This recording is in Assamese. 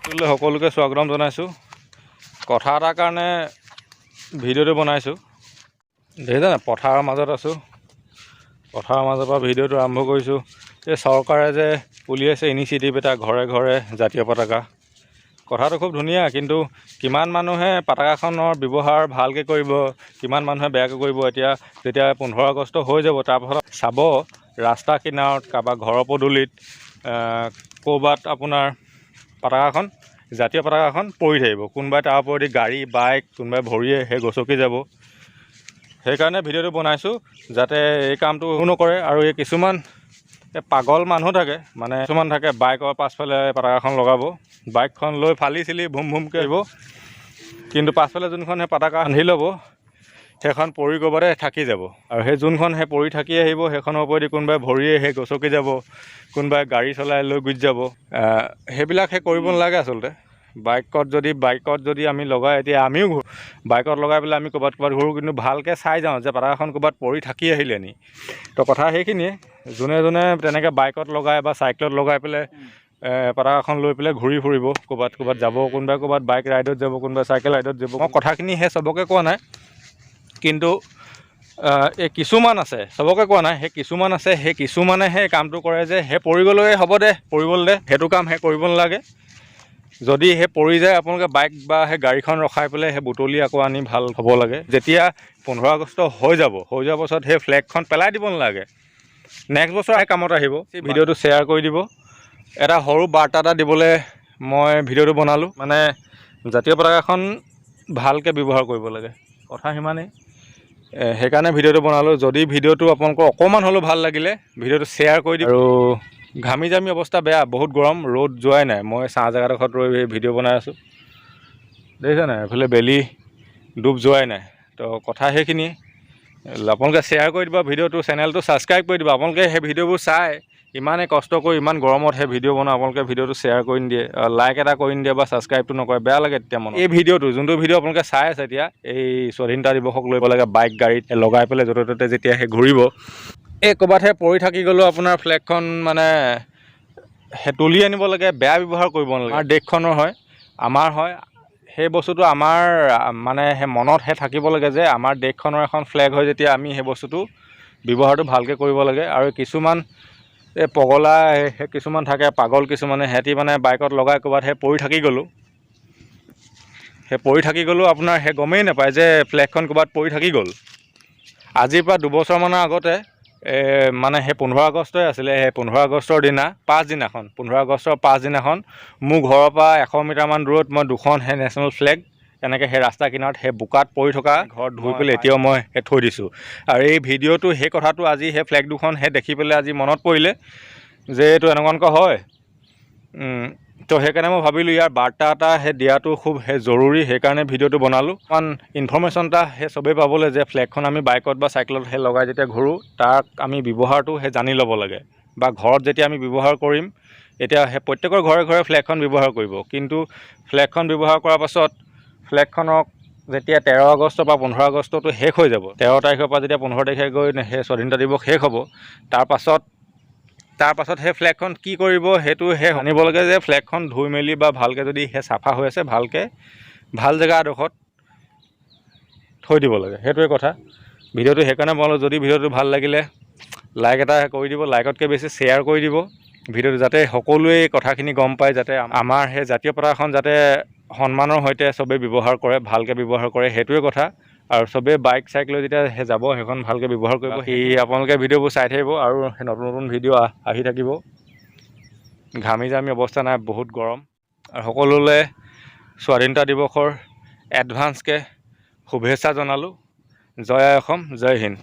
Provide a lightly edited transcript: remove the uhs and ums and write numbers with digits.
সকলোকে স্বাগতম জনাইছোঁ। কথা এটাৰ কাৰণে ভিডিঅ'টো বনাইছোঁ। দেখিছেনে পথাৰৰ মাজত আছোঁ, পথাৰৰ মাজৰ পৰা ভিডিঅ'টো আৰম্ভ কৰিছোঁ। এই চৰকাৰে যে উলিয়াইছে ইনিচিয়েটিভ এটা ঘৰে ঘৰে জাতীয় পতাকা, কথাটো খুব ধুনীয়া, কিন্তু কিমান মানুহে পতাকাখনৰ ব্যৱহাৰ ভালকৈ কৰিব, কিমান মানুহে বেয়াকৈ কৰিব। এতিয়া যেতিয়া 15 আগষ্ট হৈ যাব, তাৰপাছত চাব ৰাস্তা কিনাৰত কাৰোবাৰ ঘৰৰ পদূলিত ক'ৰবাত আপোনাৰ পতাকাখন, জাতীয় পতাকাখন পৰি থাকিব, কোনোবাই তাৰ ওপৰেদি গাড়ী বাইক কোনোবাই ভৰিয়ে সেই গচকি যাব। সেইকাৰণে ভিডিঅ'টো বনাইছোঁ যাতে এই কামটো নকৰে। আৰু এই কিছুমান পাগল মানুহ থাকে, মানে কিছুমান থাকে বাইকৰ পাছফালে পতাকাখন লগাব, বাইকখন লৈ ফালি চিলি ভুম ভুমকৈ আহিব, কিন্তু পাছফালে যোনখন সেই পতাকা বান্ধি ল'ব সেইখন পৰি ক'ৰবাতে থাকি যাব। আৰু সেই যোনখন সেই পৰি থাকি আহিব সেইখনৰ ওপৰেদি কোনোবাই ভৰিয়ে সেই গচকি যাব, কোনোবাই গাড়ী চলাই লৈ গুচি যাব। সেইবিলাক কৰিব নালাগে আচলতে। বাইকত যদি আমি লগাই, এতিয়া আমিও বাইকত লগাই পেলাই আমি ক'ৰবাত ঘূৰোঁ, কিন্তু ভালকৈ চাই যাওঁ যে পতাকাখন ক'ৰবাত পৰি থাকি আহিলে নি। তো কথা সেইখিনিয়ে, যোনে যোনে তেনেকৈ বাইকত লগাই বা চাইকেলত লগাই পেলাই পতাকাখন লৈ পেলাই ঘূৰি ফুৰিব, ক'ৰবাত যাব, কোনোবাই ক'ৰবাত বাইক ৰাইডত যাব, কোনোবাই চাইকেল ৰাইডত যাব। মই কথাখিনি সেই চবকে কোৱা নাই, কিন্তু এই কিছুমান আছে, চবকে কোৱা নাই, সেই কিছুমান আছে, সেই কিছুমানেহে কামটো কৰে যে সেই পৰি গ'লে হ'ব দে, পৰিবলৈ দে, সেইটো কাম সেই কৰিব নালাগে। যদি সেই পৰি যায় আপোনালোকে বাইক বা সেই গাড়ীখন ৰখাই পেলাই সেই বুটলি আকৌ আনি ভাল হ'ব লাগে। যেতিয়া 15 আগষ্ট হৈ যাব পাছত সেই ফ্লেগখন পেলাই দিব নালাগে, নেক্সট বছৰ সেই কামত আহিব। ভিডিঅ'টো শ্বেয়াৰ কৰি দিব। এটা সৰু বাৰ্তা এটা দিবলৈ মই ভিডিঅ'টো বনালোঁ, মানে জাতীয় পতাকাখন ভালকৈ ব্যৱহাৰ কৰিব লাগে, কথা সিমানেই। সেইকাৰণে ভিডিঅ'টো বনালোঁ। যদি ভিডিঅ'টো আপোনালোকৰ অকণমান হ'লেও ভাল লাগিলে ভিডিঅ'টো শ্বেয়াৰ কৰি দিব। আৰু ঘামি জামি অৱস্থা বেয়া, বহুত গৰম, ৰ'দ যোৱাই নাই। মই ছাঁ জেগাডোখৰত ৰৈ ভিডিঅ' বনাই আছোঁ, দেখিছে নাই, এইফালে বেলি ডুব যোৱাই নাই। তো কথা সেইখিনি, আপোনালোকে শ্বেয়াৰ কৰি দিব ভিডিঅ'টো, চেনেলটো ছাবস্ক্ৰাইব কৰি দিব। আপোনালোকে সেই ভিডিঅ'বোৰ চাই ইমানেই কষ্ট কৰি ইমান গৰমত সেই ভিডিঅ' বনাওঁ, আপোনালোকে ভিডিঅ'টো শ্বেয়াৰ কৰি নিদিয়ে, লাইক এটা কৰি নিদিয়ে বা ছাবস্ক্ৰাইবটো নকৰে, বেয়া লাগে তেতিয়া মনত। এই ভিডিঅ'টো যোনটো ভিডিঅ' আপোনালোকে চাই আছে এতিয়া, এই স্বাধীনতা দিৱসক লৈ লাগে বাইক গাড়ীত লগাই পেলাই য'তে ত'তে যেতিয়া সেই ঘূৰিব, এই ক'ৰবাতহে পৰি থাকি গ'লেও আপোনাৰ ফ্লেগখন মানে সেই তুলি আনিব লাগে, বেয়া ব্যৱহাৰ কৰিব নালাগে। আমাৰ দেশখনৰ হয়, আমাৰ হয়, সেই বস্তুটো আমাৰ মানে সেই মনতহে থাকিব লাগে যে আমাৰ দেশখনৰ এখন ফ্লেগ হয় যেতিয়া আমি সেই বস্তুটো ব্যৱহাৰটো ভালকৈ কৰিব লাগে। আৰু কিছুমান এই পগলা সেই কিছুমান থাকে, পাগল কিছুমানে, সিহঁতি মানে বাইকত লগাই ক'ৰবাত সেই পৰি থাকি গ'লেও আপোনাৰ সেই গমেই নাপায় যে ফ্লেগখন ক'ৰবাত পৰি থাকি গ'ল। আজিৰ পৰা 2 বছৰমানৰ আগতে মানে সেই 15 আগষ্টই আছিলে, সেই 15 আগষ্টৰ দিনা পাছদিনাখন, 15 আগষ্টৰ পাছদিনাখন মোৰ ঘৰৰ পৰা 100 মিটাৰমান দূৰত মই 2খন সেই নেশ্যনেল ফ্লেগ এনেকৈ সেই ৰাস্তা কিনাৰত সেই বোকাত পৰি থকা ঘৰত ধুই পেলাই এতিয়াও মই সেই থৈ দিছোঁ। আৰু এই ভিডিঅ'টো সেই কথাটো আজি সেই ফ্লেগ দুখন সেই দেখি পেলাই আজি মনত পৰিলে যে এইটো এনেকুৱাকৈ হয়। তো সেইকাৰণে মই ভাবিলোঁ ইয়াৰ বাৰ্তা এটা সেই দিয়াটো খুব সেই জৰুৰী, সেইকাৰণে ভিডিঅ'টো বনালোঁ। অকণমান ইনফৰ্মেশ্যন এটা সেই চবেই পাবলৈ, যে ফ্লেগখন আমি বাইকত বা চাইকেলত সেই লগাই যেতিয়া ঘূৰোঁ তাক আমি ব্যৱহাৰটো সেই জানি ল'ব লাগে। বা ঘৰত যেতিয়া আমি ব্যৱহাৰ কৰিম, এতিয়া সেই প্ৰত্যেকৰ ঘৰে ঘৰে ফ্লেগখন ব্যৱহাৰ কৰিব, কিন্তু ফ্লেগখন ব্যৱহাৰ কৰাৰ পাছত ফ্লেগখনক যেতিয়া 13 আগষ্ট বা 15 আগষ্টটো শেষ হৈ যাব, 13 তাৰিখৰ পৰা যেতিয়া 15 তাৰিখে গৈ সেই স্বাধীনতা দিৱস শেষ হ'ব, তাৰপাছত সেই ফ্লেগখন কি কৰিব সেইটো সেই জানিব লাগে, যে ফ্লেগখন ধুই মেলি বা ভালকৈ যদি সেই চাফা হৈ আছে ভালকৈ ভাল জেগা এডোখৰত থৈ দিব লাগে, সেইটোৱে কথা। ভিডিঅ'টো সেইকাৰণে বনালোঁ। যদি ভিডিঅ'টো ভাল লাগিলে লাইক এটা কৰি দিব, লাইকতকৈ বেছি শ্বেয়াৰ কৰি দিব ভিডিঅ'টো, যাতে সকলোৱে কথাখিনি গম পায়, যাতে আমাৰ সেই জাতীয় পতাকাখন যাতে সন্মানৰ সৈতে চবেই ব্যৱহাৰ কৰে, ভালকৈ ব্যৱহাৰ কৰে, সেইটোৱে কথা। আৰু চবেই বাইক চাইক লৈ যেতিয়া সেই যাব সেইখন ভালকৈ ব্যৱহাৰ কৰিব। আপোনালোকে ভিডিঅ'বোৰ চাই থাকিব আৰু সেই নতুন নতুন ভিডিঅ' আহি থাকিব। ঘামি জামি অৱস্থা নাই, বহুত গৰম। আৰু সকলোলৈ স্বাধীনতা দিৱসৰ এডভান্সকৈ শুভেচ্ছা জনালোঁ। জয় আই অসম, জয় হিন্দ।